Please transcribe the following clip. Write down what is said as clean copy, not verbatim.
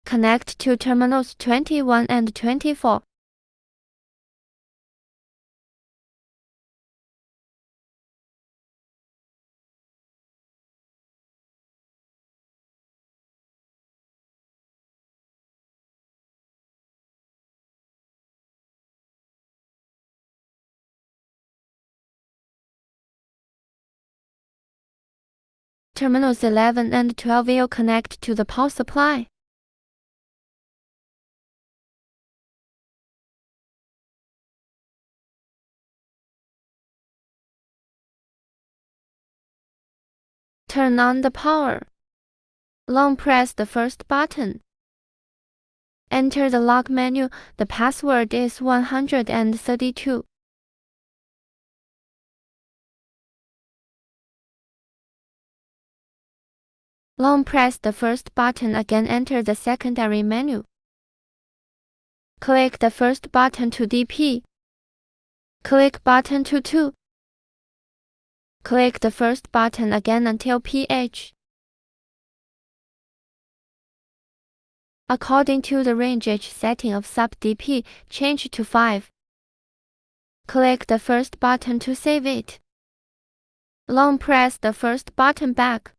Connect to terminals 21 and 24. Terminals 11 and 12 will connect to the power supply. Turn on the power. Long press the first button. Enter the log menu. The password is 132. Long press the first button again. Enter the secondary menu. Click the first button to DP. Click button to 2. Click the first button again until pH. According to the range H setting of SUP-DP, change to 5. Click the first button to save it. Long press the first button back.